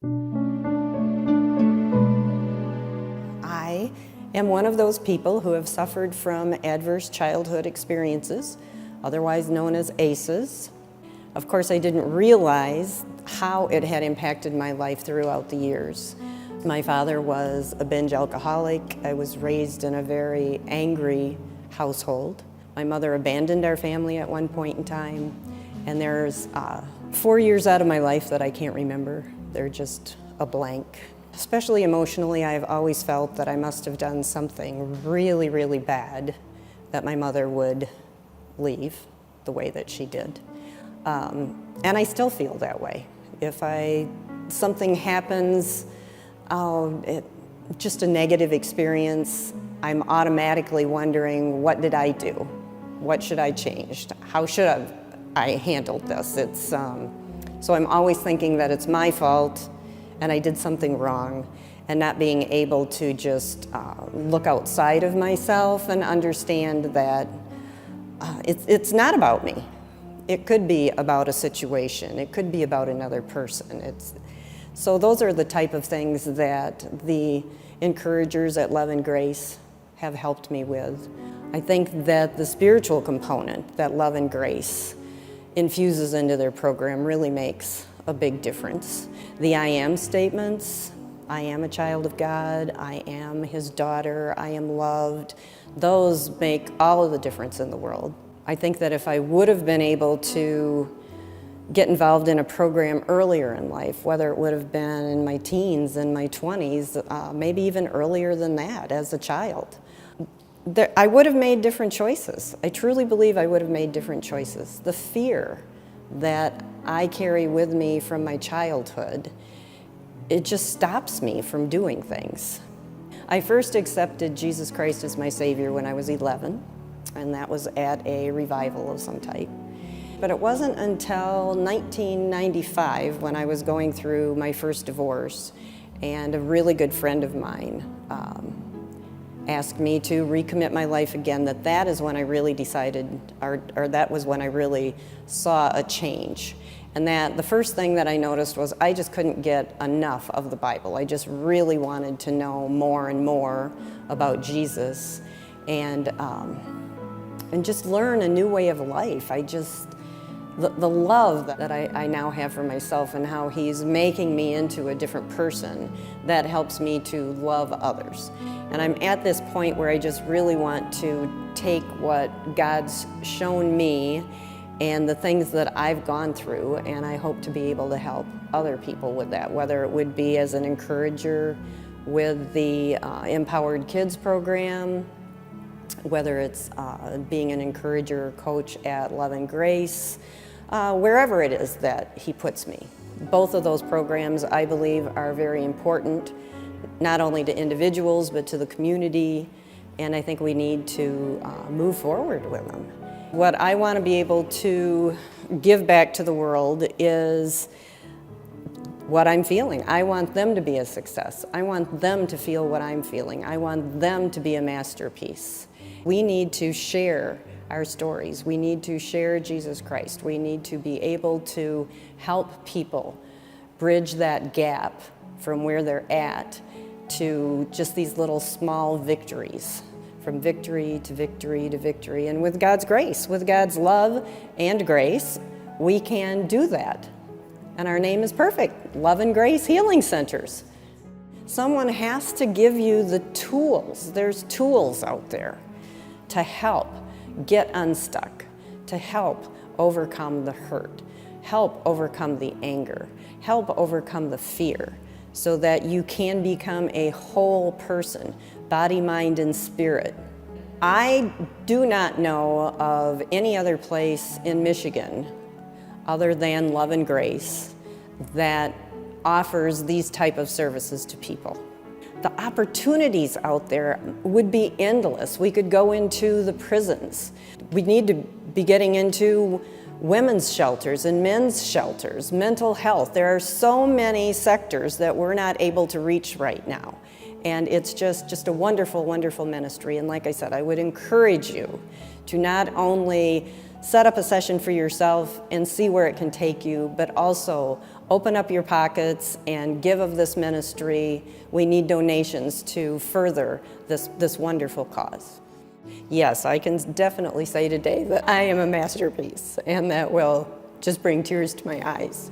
I am one of those people who have suffered from adverse childhood experiences, otherwise known as ACEs. Of course, I didn't realize how it had impacted my life throughout the years. My father was a binge alcoholic. I was raised in a very angry household. My mother abandoned our family at one point in time, and there's 4 years out of my life that I can't remember. They're just a blank. Especially emotionally, I've always felt that I must have done something really, really bad that my mother would leave the way that she did. And I still feel that way. If something happens, just a negative experience, I'm automatically wondering, what did I do? What should I change? How should I handled this? So I'm always thinking that it's my fault and I did something wrong, and not being able to just look outside of myself and understand that it's not about me. It could be about a situation. It could be about another person. So those are the type of things that the encouragers at Love and Grace have helped me with. I think that the spiritual component that Love and Grace infuses into their program really makes a big difference. The I am statements, I am a child of God, I am His daughter, I am loved, those make all of the difference in the world. I think that if I would have been able to get involved in a program earlier in life, whether it would have been in my teens, in my 20s, maybe even earlier than that as a child, I would have made different choices. I truly believe I would have made different choices. The fear that I carry with me from my childhood, it just stops me from doing things. I first accepted Jesus Christ as my Savior when I was 11, and that was at a revival of some type. But it wasn't until 1995 when I was going through my first divorce, and a really good friend of mine asked me to recommit my life again, that is when I really decided, or that was when I really saw a change. And that the first thing that I noticed was I just couldn't get enough of the Bible. I just really wanted to know more and more about Jesus and just learn a new way of life. The love that I now have for myself and how He's making me into a different person, that helps me to love others. And I'm at this point where I just really want to take what God's shown me and the things that I've gone through, and I hope to be able to help other people with that, whether it would be as an encourager with the Empowered Kids program, whether it's being an encourager or coach at Love and Grace, wherever it is that He puts me. Both of those programs, I believe, are very important, not only to individuals, but to the community, and I think we need to move forward with them. What I want to be able to give back to the world is what I'm feeling. I want them to be a success. I want them to feel what I'm feeling. I want them to be a masterpiece. We need to share our stories. We need to share Jesus Christ. We need to be able to help people bridge that gap from where they're at to just these little small victories, from victory to victory to victory. And with God's grace, with God's love and grace, we can do that. And our name is perfect, Love and Grace Healing Centers. Someone has to give you the tools. There's tools out there to help get unstuck, to help overcome the hurt, help overcome the anger, help overcome the fear, so that you can become a whole person, body, mind, and spirit. I do not know of any other place in Michigan other than Love and Grace that offers these type of services to people. The opportunities out there would be endless. We could go into the prisons. We need to be getting into women's shelters and men's shelters, mental health. There are so many sectors that we're not able to reach right now. And it's just a wonderful, wonderful ministry. And like I said, I would encourage you to not only set up a session for yourself and see where it can take you, but also open up your pockets and give of this ministry. We need donations to further this wonderful cause. Yes, I can definitely say today that I am a masterpiece, and that will just bring tears to my eyes.